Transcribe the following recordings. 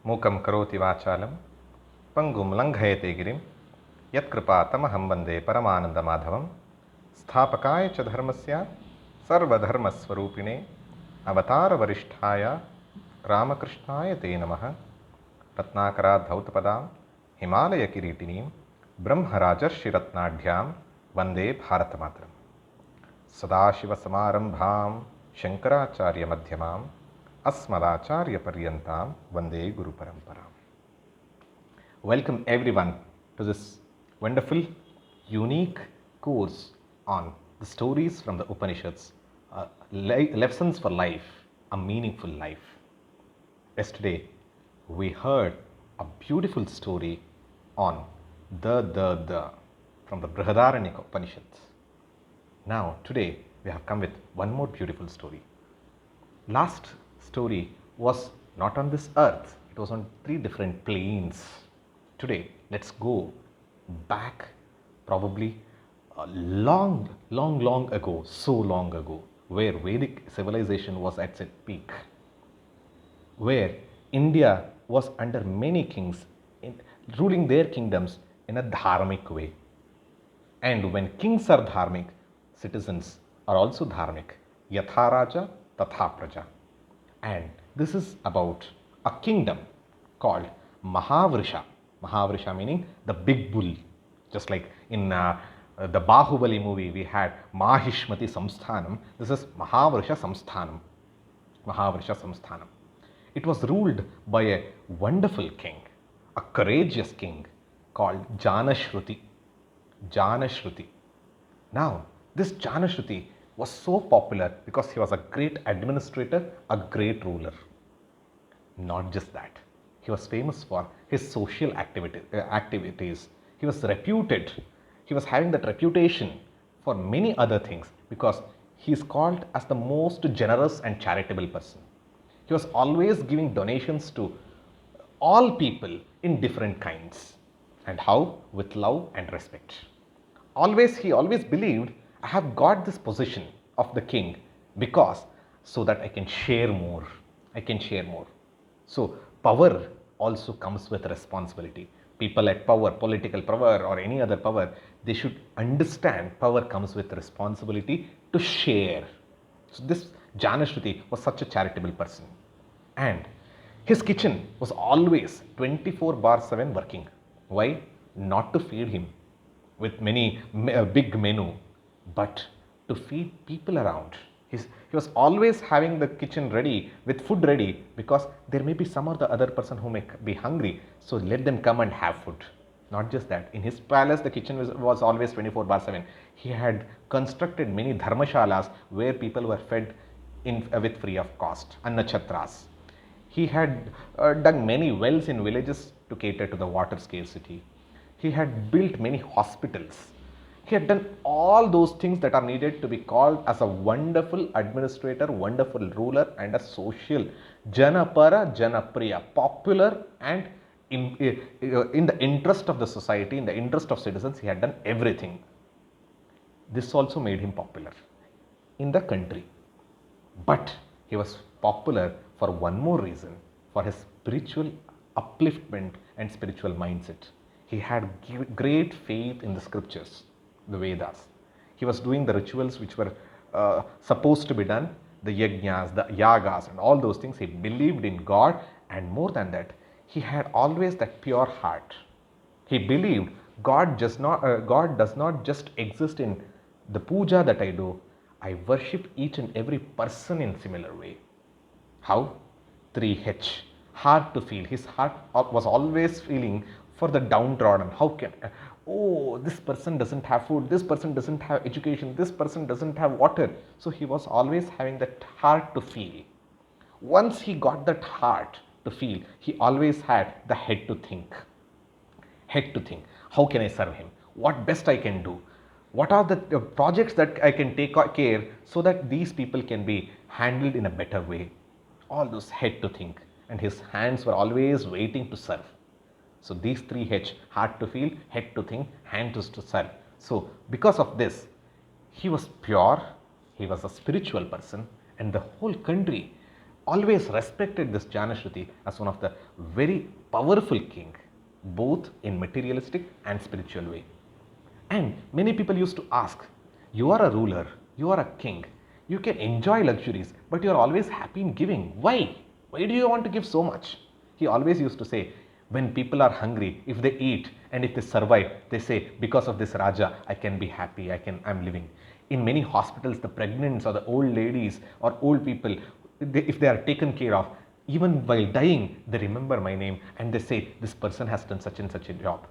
मूकं करोति वाचालं पंगुं लङ्घयते गिरिं यत्कृपातमहं वन्दे परमानन्दमाधवं स्थापकाय च धर्मस्य सर्वधर्मस्वरूपिणे अवतारवरिष्ठाय रामकृष्णाय ते नमः। रत्नाकराद्धौतपदां हिमालयकिरीटिनीं ब्रह्मराजर्षिरत्नाढ्यां वन्दे भारतमातरम्। सदाशिवसमारम्भां शङ्कराचार्यमध्यमाम् अस्मदाचार्यपर्यन्तां वन्दे गुरुपरम्पराम्। Welcome everyone to this wonderful, unique course on the stories from the Upanishads, lessons for life, a meaningful life. Yesterday, we heard a beautiful story on the from the Brihadaranyaka Upanishads. Now, today, we have come with one more beautiful story. Last story was not on this earth, it was on 3 different planes. Today, let's go back probably long ago, so long ago, where Vedic civilization was at its peak, where India was under many kings ruling their kingdoms in a dharmic way. And when kings are dharmic, citizens are also dharmic. Yatha Raja, Tatha Praja. And this is about a kingdom called Mahavrisha. Mahavrisha meaning the big bull. Just like in the Bahubali movie, we had Mahishmati Samsthanam. This is Mahavrisha Samsthanam. Mahavrisha Samsthanam. It was ruled by a wonderful king, a courageous king called Janashruti. Janashruti. Now, this Janashruti was so popular because he was a great administrator, a great ruler. Not just that, he was famous for his social activities. He was reputed, he was having that reputation for many other things because he is called as the most generous and charitable person. He was always giving donations to all people in different kinds. And how? With love and respect. He always believed, I have got this position of the king because so that I can share more. So power also comes with responsibility. People at power, political power or any other power, they should understand power comes with responsibility to share. So this Janashruti was such a charitable person. And his kitchen was always 24/7 working. Why? Not to feed him with many big menu, but to feed people around. He was always having the kitchen ready with food ready because there may be some other person who may be hungry. So let them come and have food. Not just that. In his palace, the kitchen was always 24/7. He had constructed many dharmashalas where people were fed with free of cost, annachatras. He had dug many wells in villages to cater to the water scarcity. He had built many hospitals. He had done all those things that are needed to be called as a wonderful administrator, wonderful ruler and a social janapara, janapriya, popular and in the interest of the society, in the interest of citizens, he had done everything. This also made him popular in the country. But he was popular for one more reason, for his spiritual upliftment and spiritual mindset. He had great faith in the scriptures, the Vedas. He was doing the rituals which were supposed to be done, the yajnas, the yagas and all those things. He believed in God, and more than that, he had always that pure heart. He believed God does not just exist in the puja that I do. I worship each and every person in similar way. How? 3H. Heart to feel. His heart was always feeling for the downtrodden. How can, this person doesn't have food, this person doesn't have education, this person doesn't have water. So he was always having that heart to feel. Once he got that heart to feel, he always had the head to think. How can I serve him? What best I can do? What are the projects that I can take care so that these people can be handled in a better way? All those head to think, and his hands were always waiting to serve. So these 3H, heart to feel, head to think, hands to serve. So because of this, he was pure, he was a spiritual person, and the whole country always respected this Janashruti as one of the very powerful king, both in materialistic and spiritual way. And many people used to ask, you are a ruler, you are a king, you can enjoy luxuries, but you are always happy in giving. Why? Why do you want to give so much? He always used to say, when people are hungry, if they eat and if they survive, they say, because of this Raja, I can be happy, I'm living. In many hospitals, the pregnants or the old ladies or old people, if they are taken care of, even while dying, they remember my name and they say, this person has done such and such a job.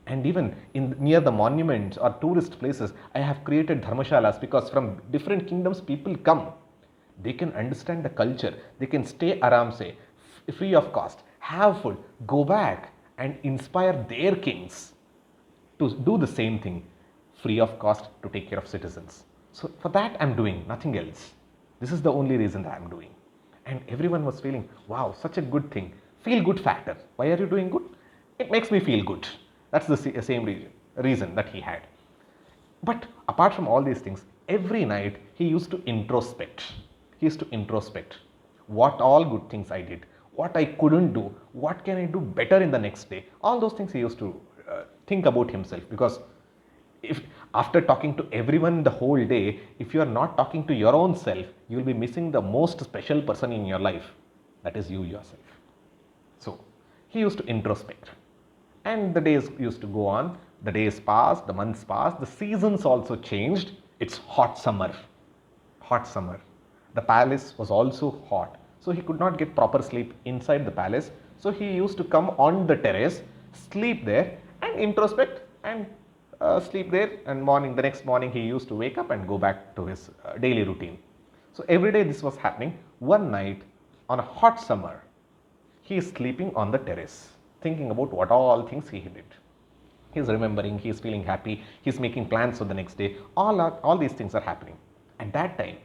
And even near the monuments or tourist places, I have created dharmashalas because from different kingdoms people come. They can understand the culture. They can stay aramse, free of cost, have food, go back and inspire their kings to do the same thing, free of cost, to take care of citizens. So for that I'm doing, nothing else. This is the only reason that I'm doing. And everyone was feeling, wow, such a good thing. Feel good factor. Why are you doing good? It makes me feel good. That's the same reason that he had. But apart from all these things, every night he used to introspect. He used to introspect what all good things I did, what I couldn't do, what can I do better in the next day. All those things he used to think about himself, because if after talking to everyone the whole day, if you are not talking to your own self, you will be missing the most special person in your life. That is you yourself. So he used to introspect. And the days used to go on, the days passed, the months passed, the seasons also changed. It's hot summer. The palace was also hot. So he could not get proper sleep inside the palace. So he used to come on the terrace, sleep there and introspect and sleep there, and the next morning he used to wake up and go back to his daily routine. So every day this was happening. One night on a hot summer, he is sleeping on the terrace, thinking about what all things he did. He is remembering, he is feeling happy, he is making plans for the next day. All these things are happening. At that time,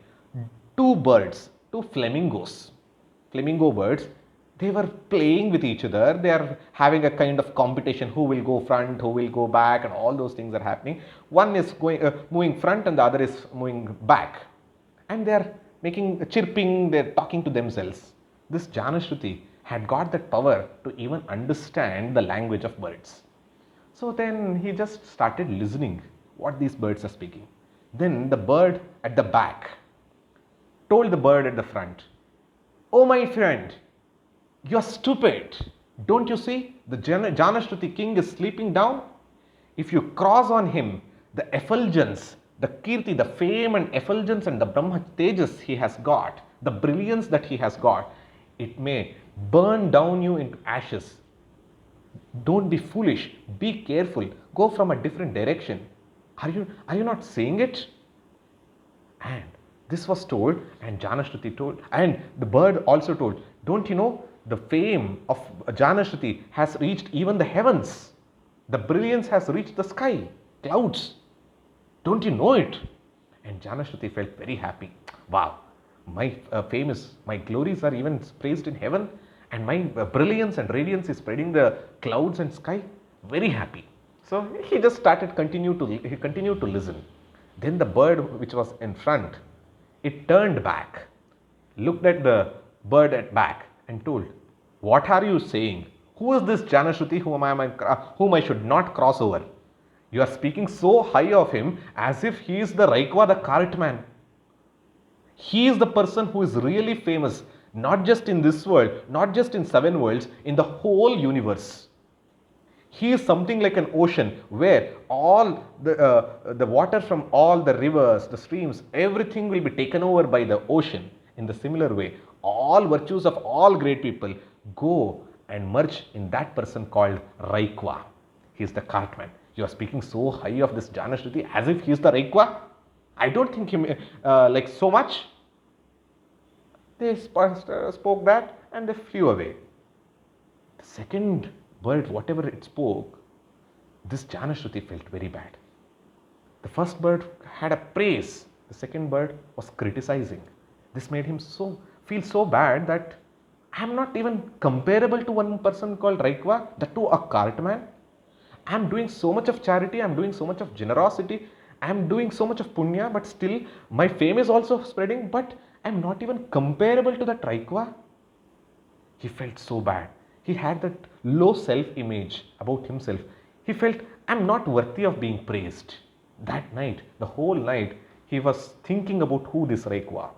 two flamingo birds, they were playing with each other. They are having a kind of competition, who will go front, who will go back, and all those things are happening. One is moving front and the other is moving back. And they are chirping, they are talking to themselves. This Janashruti had got that power to even understand the language of birds. So then he just started listening what these birds are speaking. Then the bird at the back told the bird at the front, "Oh my friend, you're stupid. Don't you see the Janashruti king is sleeping down? If you cross on him, the effulgence, the kirti, the fame and effulgence and the Brahma tejas he has got, the brilliance that he has got, it may burn down you into ashes. Don't be foolish. Be careful. Go from a different direction. Are you not seeing it?" And this was told, and Janashruti told, and the bird also told, "Don't you know, the fame of Janashruti has reached even the heavens. The brilliance has reached the sky, clouds. Don't you know it?" And Janashruti felt very happy. Wow, my my glories are even praised in heaven, and my brilliance and radiance is spreading the clouds and sky. Very happy. So he just continued to listen. Then the bird which was in front, it turned back, looked at the bird at back and told, "What are you saying? Who is this Janashruti whom I should not cross over? You are speaking so high of him as if he is the Raikva, the cartman. He is the person who is really famous, not just in this world, not just in 7 worlds, in the whole universe. He is something like an ocean where all the water from all the rivers, the streams, everything will be taken over by the ocean. In the similar way, all virtues of all great people go and merge in that person called Raikva. He is the cartman. You are speaking so high of this Janashruti as if he is the Raikva. I don't think him like so much." They spoke that and they flew away. The second bird, whatever it spoke, this Janashruti felt very bad. The first bird had a praise. The second bird was criticizing. This made him feel so bad that I am not even comparable to one person called Raikva, that too a cartman. I am doing so much of charity, I am doing so much of generosity, I am doing so much of punya, but still my fame is also spreading, but I'm not even comparable to that Raikva. He felt so bad. He had that low self-image about himself. He felt, I'm not worthy of being praised. That night, the whole night, he was thinking about who this Raikva,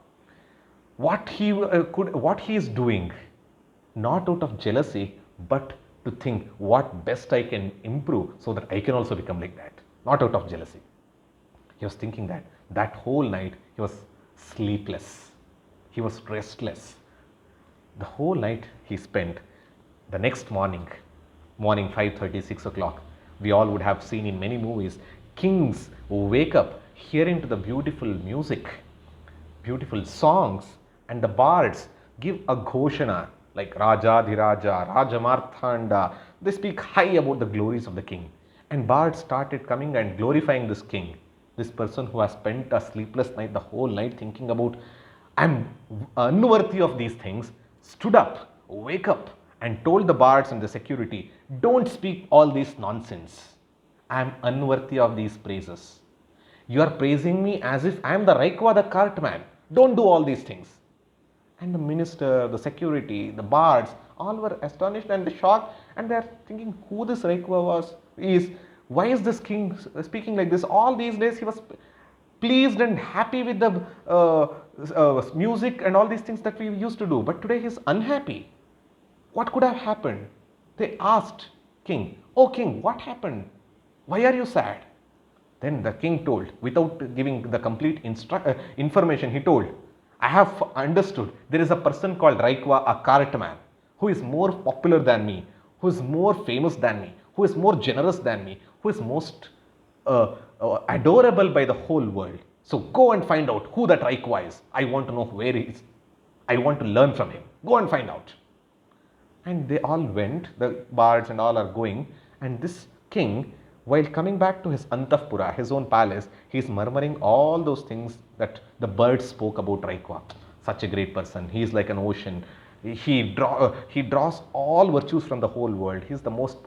what he is doing, not out of jealousy, but to think what best I can improve so that I can also become like that, not out of jealousy. He was thinking that whole night he was sleepless, he was restless. The whole night he spent. The next morning 5:30, 6 o'clock, we all would have seen in many movies, kings who wake up hearing to the beautiful music, beautiful songs, and the bards give a ghoshana like Raja Dhiraja, Paramarthananda. They speak high about the glories of the king. And bards started coming and glorifying this king, this person who has spent a sleepless night, the whole night thinking about, I'm unworthy of these things, stood up, wake up, and told the bards and the security, don't speak all this nonsense. I am unworthy of these praises. You are praising me as if I am the Raikva, the cartman. Don't do all these things. And the minister, the security, the bards, all were astonished and shocked, and they are thinking who this Raikva is. Why is this king speaking like this? All these days he was pleased and happy with the music and all these things that we used to do, but today he is unhappy. What could have happened? They asked king, oh king, what happened? Why are you sad? Then the king told, without giving the complete information, he told, I have understood there is a person called Raikva, a cartman, who is more popular than me, who is more famous than me, who is more generous than me, who is most adorable by the whole world. So go and find out who that Raikva is. I want to know where he is. I want to learn from him. Go and find out. And they all went, the bards and all are going, and this king, while coming back to his Antapura, his own palace, he is murmuring all those things that the birds spoke about Raikva. Such a great person. He is like an ocean. He draws all virtues from the whole world. He is the most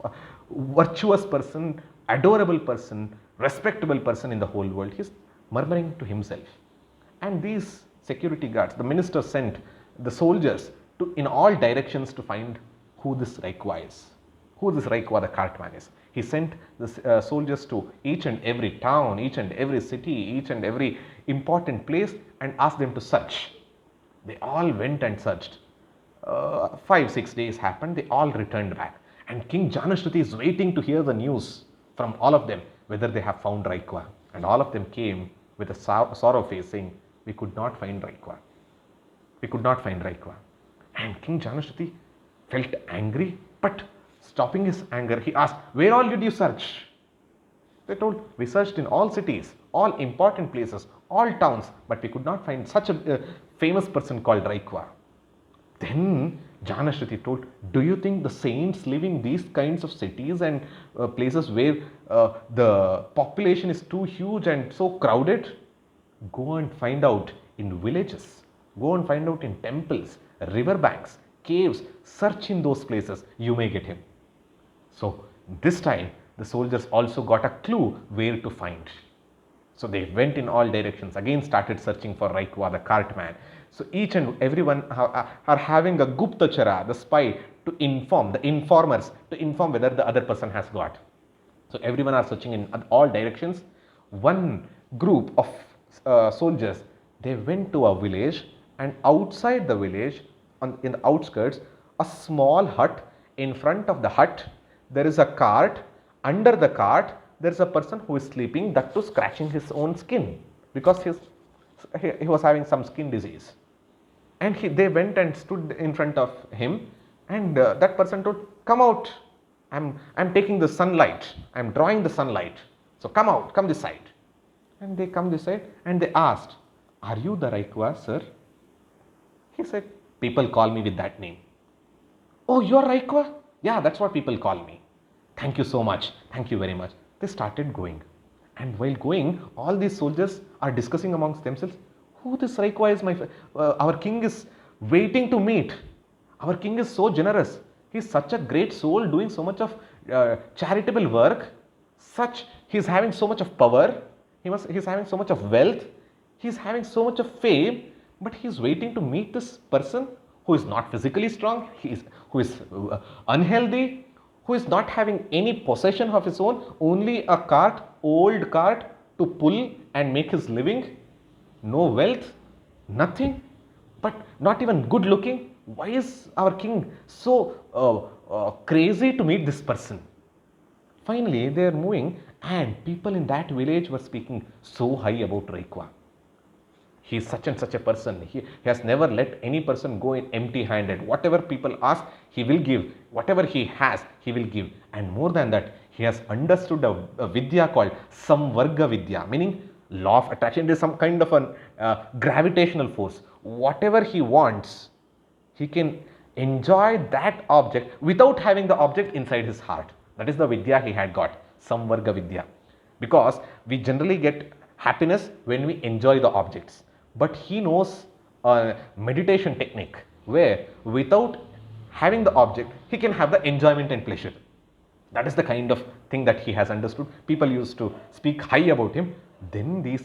virtuous person, adorable person, respectable person in the whole world. He is murmuring to himself. And these security guards, the minister sent the soldiers in all directions to find who this Raikva is, who this Raikva the cartman is. He sent the soldiers to each and every town, each and every city, each and every important place and asked them to search. They all went and searched. 5-6 days happened, they all returned back. And King Janashruti is waiting to hear the news from all of them, whether they have found Raikva. And all of them came with a sorrow face saying, we could not find Raikva. We could not find Raikva. And King Janashruti felt angry, but stopping his anger, he asked, where all did you search? They told, we searched in all cities, all important places, all towns, but we could not find such a famous person called Raikva. Then Janashruti told, do you think the saints live in these kinds of cities and places where the population is too huge and so crowded? Go and find out in villages, go and find out in temples, river banks, caves, search in those places, you may get him. So this time the soldiers also got a clue where to find. So they went in all directions, again started searching for Raikva, the cartman. So each and everyone are having a Guptachara, the spy, to inform, the informers, to inform whether the other person has got. So everyone are searching in all directions. One group of soldiers, they went to a village, and outside the village, in the outskirts, a small hut. In front of the hut, there is a cart. Under the cart, there is a person who is sleeping, that too scratching his own skin, because he was having some skin disease. And they went and stood in front of him, and that person told, come out, I'm taking the sunlight, I'm drawing the sunlight, so come out, come this side. And they come this side, and they asked, are you the Raikva, sir? He said, people call me with that name. Oh, you are Raikva? Yeah, that's what people call me. Thank you so much, thank you very much. They started going, and while going, all these soldiers are discussing amongst themselves, who this Raikva is, our king is waiting to meet. Our king is so generous. He is such a great soul, doing so much of charitable work. He is having so much of power. He is having so much of wealth. He is having so much of fame. But he is waiting to meet this person who is not physically strong, who is unhealthy, who is not having any possession of his own, only a cart, old cart to pull and make his living, no wealth, nothing, but not even good looking. Why is our king so crazy to meet this person? Finally, they are moving, and people in that village were speaking so high about Raikwa. He is such and such a person. He has never let any person go in empty handed. Whatever people ask, he will give. Whatever he has, he will give. And more than that, he has understood a vidya called Samvarga Vidya, meaning law of attraction. It is some kind of a gravitational force. Whatever he wants, he can enjoy that object without having the object inside his heart. That is the vidya he had got, Samvarga Vidya. Because we generally get happiness when we enjoy the objects. But he knows a meditation technique where without having the object, he can have the enjoyment and pleasure. That is the kind of thing that he has understood. People used to speak high about him. Then these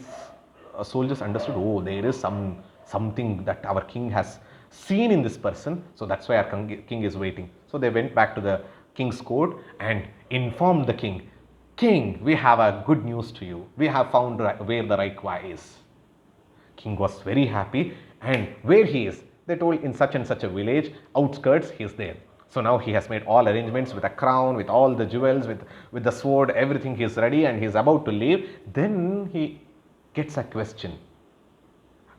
soldiers understood, oh, there is something that our king has seen in this person. So that's why our king is waiting. So they went back to the king's court and informed the king, King, we have a good news to you. We have found where the Raikwa is. King was very happy, and where he is, they told in such and such a village, outskirts, he is there. So now he has made all arrangements with a crown, with all the jewels, with the sword, everything he is ready, and he is about to leave. Then he gets a question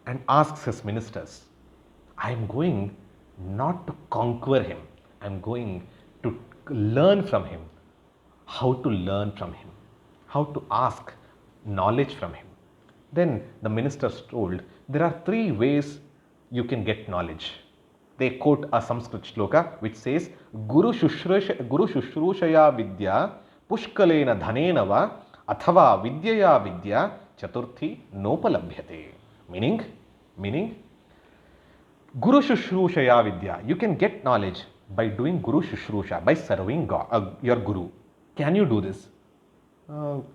and asks his ministers, I am going not to conquer him, I am going to learn from him. How to learn from him, how to ask knowledge from him. Then the ministers told, there are three ways you can get knowledge. They quote a Sanskrit shloka which says, Guru Shushrusha Vidya Pushkalena Dhanena Va Athava Vidyaya Vidya Chaturthi Nopalabhyate. Meaning, Guru Shushrusha Vidya. You can get knowledge by doing Guru Shushrusha, by serving God, your Guru. Can you do this?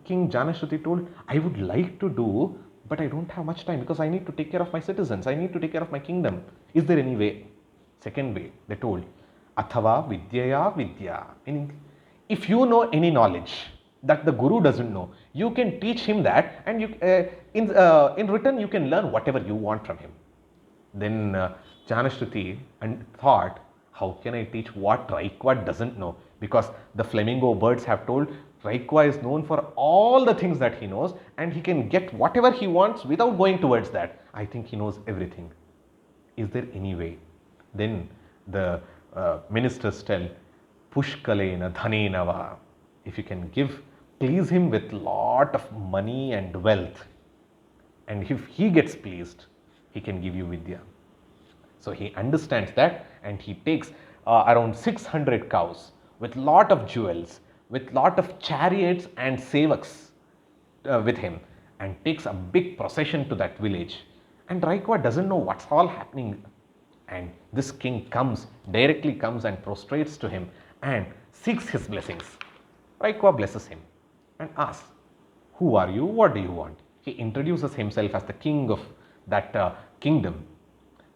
King Janashruti told, I would like to do, but I don't have much time because I need to take care of my citizens. I need to take care of my kingdom. Is there any way? Second way, they told, Athava Vidyaya Vidya. Meaning, if you know any knowledge that the Guru doesn't know, you can teach him that, and you, in return you can learn whatever you want from him. Then Janashruti thought, how can I teach what Raikwa doesn't know? Because the flamingo birds have told Raikwa is known for all the things that he knows, and he can get whatever he wants without going towards that. I think he knows everything. Is there any way? Then the ministers tell, Pushkalena Dhanena Va. If you can please him with lot of money and wealth, and if he gets pleased, he can give you Vidya. So he understands that, and he takes around 600 cows with lot of jewels, with lot of chariots and sevaks with him, and takes a big procession to that village. And Raikwa doesn't know what's all happening. And this king directly comes and prostrates to him and seeks his blessings. Raikwa blesses him and asks, who are you? What do you want? He introduces himself as the king of that kingdom,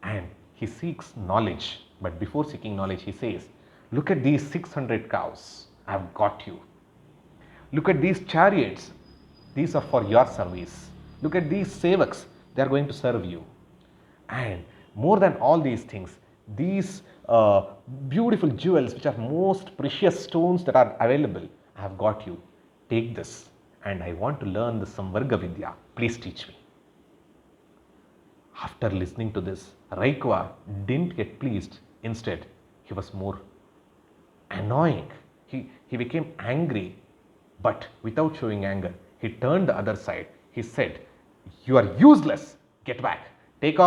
and he seeks knowledge. But before seeking knowledge, he says, look at these 600 cows. I have got you. Look at these chariots. These are for your service. Look at these sevaks. They are going to serve you. And more than all these things, these beautiful jewels, which are most precious stones that are available, I have got you. Take this. And I want to learn the Samvarga Vidya. Please teach me. After listening to this, Raikwa didn't get pleased. Instead, he was more annoying. He became angry, but without showing anger, he turned the other side. He said, you are useless. Get back. Take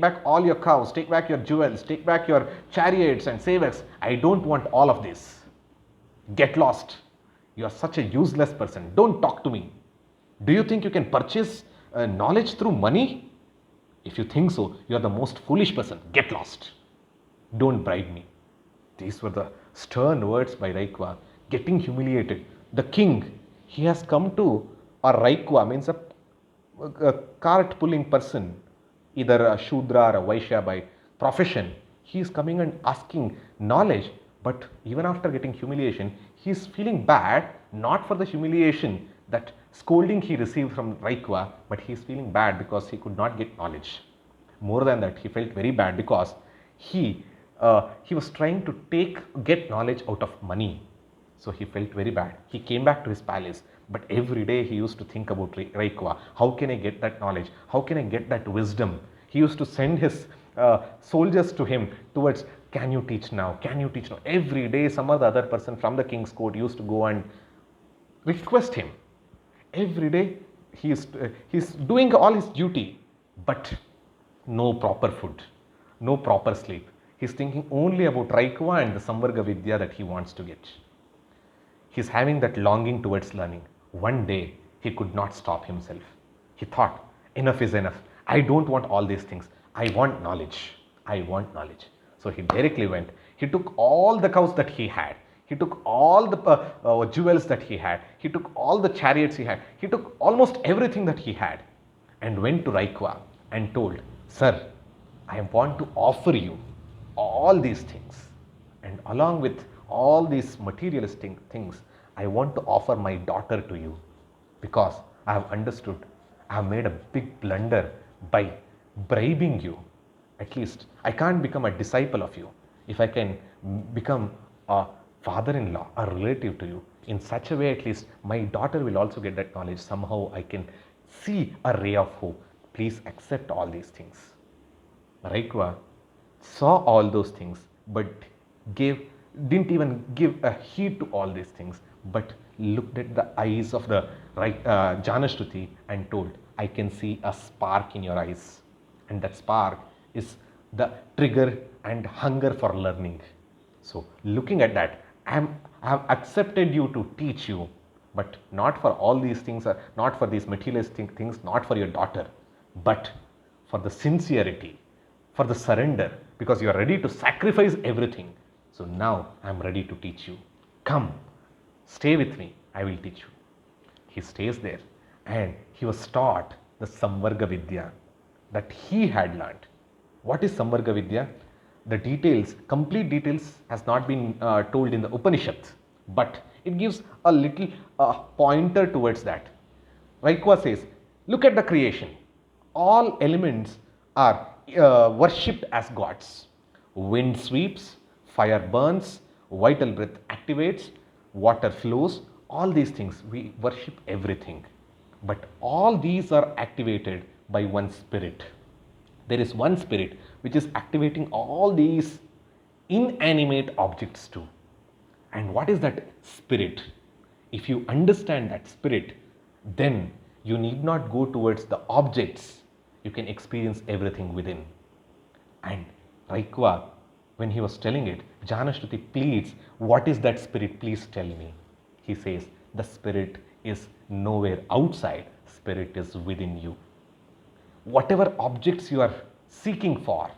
back all your cows, take back your jewels, take back your chariots and sevaks. I don't want all of this. Get lost. You are such a useless person. Don't talk to me. Do you think you can purchase knowledge through money? If you think so, you are the most foolish person. Get lost. Don't bribe me. These were the stern words by Raikwa, getting humiliated. The king, he has come to, or Raikwa means a cart pulling person, either a Shudra or a Vaishya by profession. He is coming and asking knowledge, but even after getting humiliation, he is feeling bad, not for the humiliation, that scolding he received from Raikva, but he is feeling bad because he could not get knowledge. More than that, he felt very bad because he was trying to get knowledge out of money. So he felt very bad. He came back to his palace, but every day he used to think about Raikva. How can I get that knowledge? How can I get that wisdom? He used to send his soldiers to him towards, can you teach now? Can you teach now? Every day some other person from the king's court used to go and request him. Every day he's doing all his duty, but no proper food, no proper sleep. He's thinking only about Raikva and the Samvarga Vidya that he wants to get. He's having that longing towards learning. One day, he could not stop himself. He thought, enough is enough. I don't want all these things. I want knowledge. I want knowledge. So he directly went. He took all the cows that he had. He took all the jewels that he had. He took all the chariots he had. He took almost everything that he had and went to Raikva and told, Sir, I want to offer you all these things, and along with all these materialistic things, I want to offer my daughter to you, because I have understood I have made a big blunder by bribing you. At least I can't become a disciple of you. If I can become a father-in-law, a relative to you, in such a way at least my daughter will also get that knowledge. Somehow I can see a ray of hope. Please accept all these things. Raikva saw all those things, but didn't even give a heed to all these things, but looked at the eyes of the Janashruti and told, I can see a spark in your eyes, and that spark is the trigger and hunger for learning. So looking at that, I have accepted you to teach you, but not for all these things, not for these materialistic things, not for your daughter, but for the sincerity, for the surrender, because you are ready to sacrifice everything. So now I am ready to teach you. Come, stay with me, I will teach you. He stays there and he was taught the Samvarga Vidya that he had learned. What is Samvarga Vidya? The details, complete details has not been told in the Upanishads, but it gives a little pointer towards that. Raikva says, look at the creation. All elements are worshipped as gods. Wind sweeps, fire burns, vital breath activates, water flows, all these things, we worship everything. But all these are activated by one spirit. There is one spirit which is activating all these inanimate objects too. And what is that spirit? If you understand that spirit, then you need not go towards the objects. You can experience everything within. And Raikva, when he was telling it, Janashruti pleads, what is that spirit? Please tell me. He says, the spirit is nowhere outside, spirit is within you. Whatever objects you are seeking for,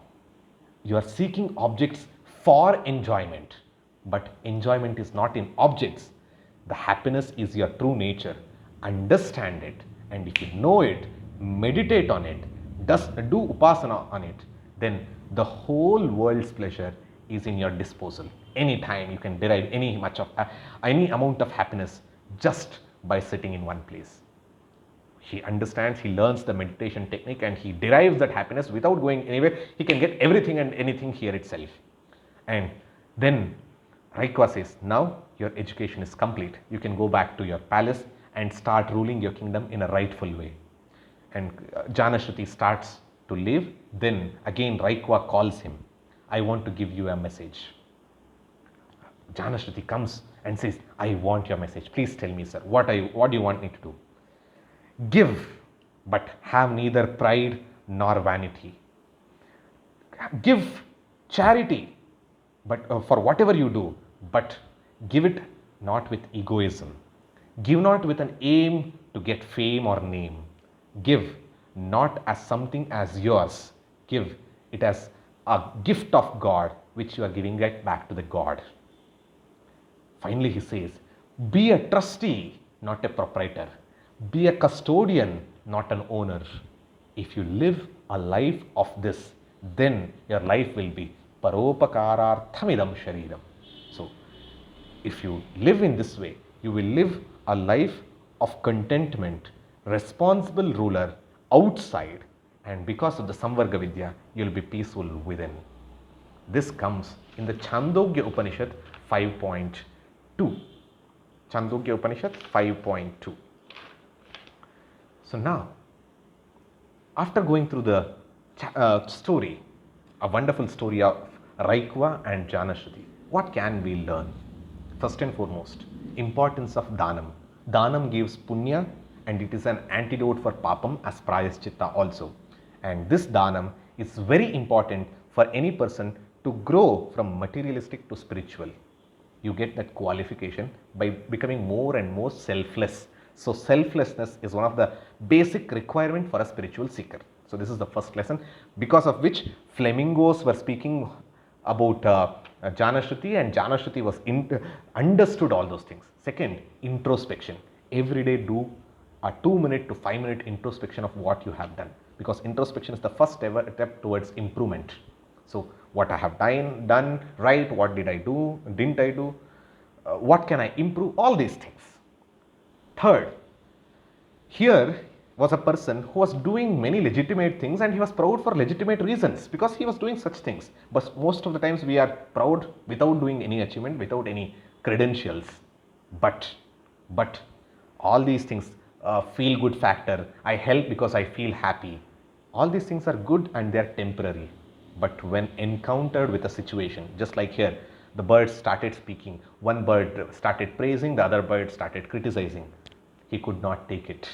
you are seeking objects for enjoyment, but enjoyment is not in objects. The happiness is your true nature. Understand it, and if you know it, meditate on it, do upasana on it, then the whole world's pleasure is in your disposal. Anytime you can derive any amount of happiness just by sitting in one place. He understands, he learns the meditation technique, and he derives that happiness without going anywhere. He can get everything and anything here itself. And then Raikva says, now your education is complete. You can go back to your palace and start ruling your kingdom in a rightful way. And Janashruti starts to live. Then again Raikva calls him. I want to give you a message. Janashruti comes and says, I want your message. Please tell me, sir, what do you want me to do? Give, but have neither pride nor vanity. Give charity, but for whatever you do, but give it not with egoism. Give not with an aim to get fame or name. Give not as something as yours. Give it as a gift of God, which you are giving right back to the God. Finally, he says, be a trustee, not a proprietor. Be a custodian, not an owner. If you live a life of this, then your life will be paropakararthamidam shariram. So, if you live in this way, you will live a life of contentment, responsible ruler outside, and because of the Samvarga Vidya, you will be peaceful within. This comes in the Chandogya Upanishad 5.2. Chandogya Upanishad 5.2. So now, after going through the story, a wonderful story of Raikva and Janashruti, what can we learn? First and foremost, importance of dhanam. Dhanam gives punya and it is an antidote for papam as prayaschitta also. And this dhanam is very important for any person to grow from materialistic to spiritual. You get that qualification by becoming more and more selfless. So selflessness is one of the basic requirement for a spiritual seeker. So this is the first lesson, because of which flamingos were speaking about Janashruti, and Janashruti was understood all those things. Second, introspection. Every day do a 2-minute to 5-minute introspection of what you have done, because introspection is the first step towards improvement. So what I have done right, what did I do, didn't I do, what can I improve, all these things. Third, here was a person who was doing many legitimate things and he was proud for legitimate reasons because he was doing such things. But most of the times we are proud without doing any achievement, without any credentials. But all these things, feel good factor, I help because I feel happy. All these things are good and they are temporary. But when encountered with a situation, just like here, the birds started speaking. One bird started praising, the other bird started criticizing. He could not take it.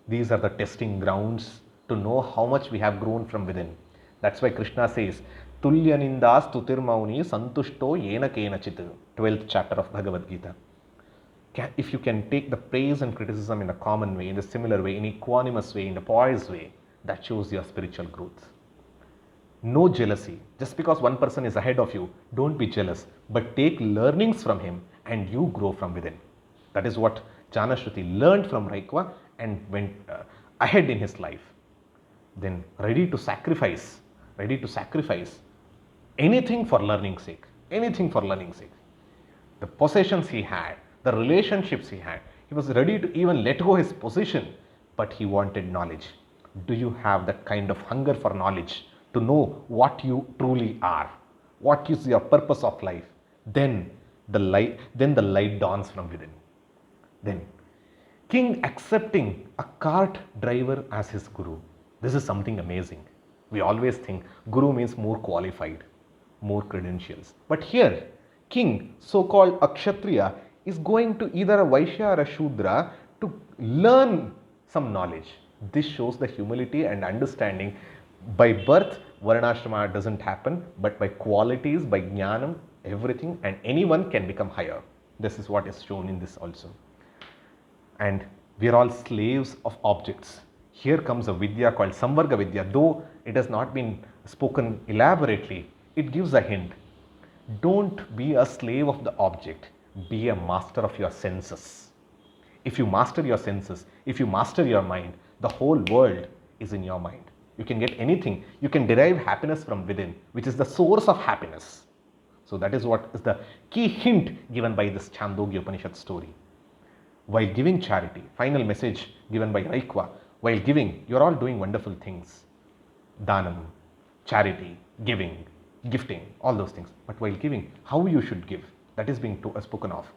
These are the testing grounds to know how much we have grown from within. That's why Krishna says, Tulya nindas tutirmauni santushto yena kenachit, 12th chapter of Bhagavad Gita. If you can take the praise and criticism in a common way, in a similar way, in equanimous way, in a poised way, that shows your spiritual growth. No jealousy. Just because one person is ahead of you, don't be jealous, but take learnings from him and you grow from within. That is what Janashruti learned from Raikva and went ahead in his life. Then ready to sacrifice anything for learning's sake, The possessions he had, the relationships he had, he was ready to even let go his position, but he wanted knowledge. Do you have that kind of hunger for knowledge to know what you truly are? What is your purpose of life? Then the light dawns from within. Then king accepting a cart driver as his guru. This is something amazing. We always think guru means more qualified, more credentials. But here, king, so-called akshatriya, is going to either a Vaishya or a Shudra to learn some knowledge. This shows the humility and understanding. By birth, Varnashrama doesn't happen, but by qualities, by jnanam, everything, and anyone can become higher. This is what is shown in this also. And we are all slaves of objects. Here comes a vidya called Samvarga Vidya. Though it has not been spoken elaborately, it gives a hint. Don't be a slave of the object. Be a master of your senses. If you master your senses, if you master your mind, the whole world is in your mind. You can get anything. You can derive happiness from within, which is the source of happiness. So that is what is the key hint given by this Chandogya Upanishad story. While giving charity, final message given by Raikva, while giving, you are all doing wonderful things. Dhanam, charity, giving, gifting, all those things. But while giving, how you should give, that is being spoken of.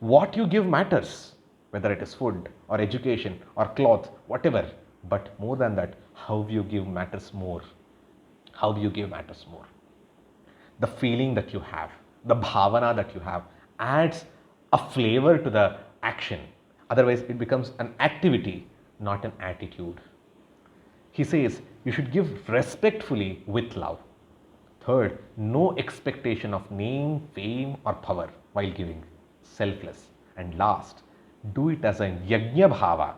What you give matters, whether it is food or education or cloth, whatever. But more than that, how you give matters more. How you give matters more. The feeling that you have, the bhavana that you have adds a flavor to the action. Otherwise, it becomes an activity, not an attitude. He says you should give respectfully with love. Third, no expectation of name, fame or power while giving. Selfless. And last, do it as a yajna bhava.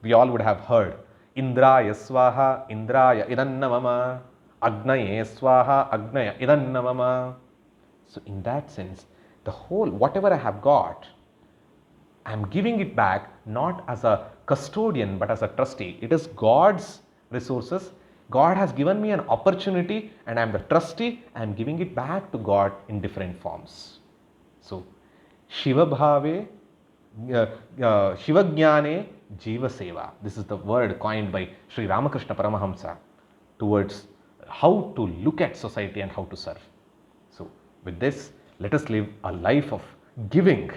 We all would have heard Indraya swaha, Indraya idannamama, Agnaye swaha, Agnaya idannamama. So in that sense, the whole, whatever I have got, I am giving it back not as a custodian but as a trustee. It is God's resources. God has given me an opportunity and I am the trustee. I am giving it back to God in different forms. So, Shiva Bhave, Shiva Jnane, Jiva Seva. This is the word coined by Sri Ramakrishna Paramahamsa towards how to look at society and how to serve. So, with this, let us live a life of giving,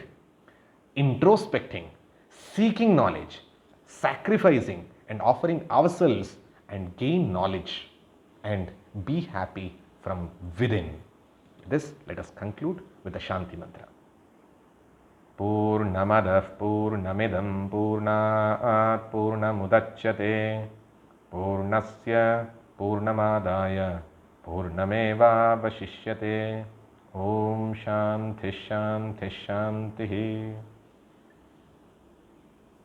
introspecting, seeking knowledge, sacrificing and offering ourselves and gain knowledge and be happy from within. With this, let us conclude with the Shanti Mantra. Purnamadah Purnamidam Purnat Purnamudachyate Purnasya Purnamadaya Purnameva Vashishyate. Om Shanti Shanti Shanti.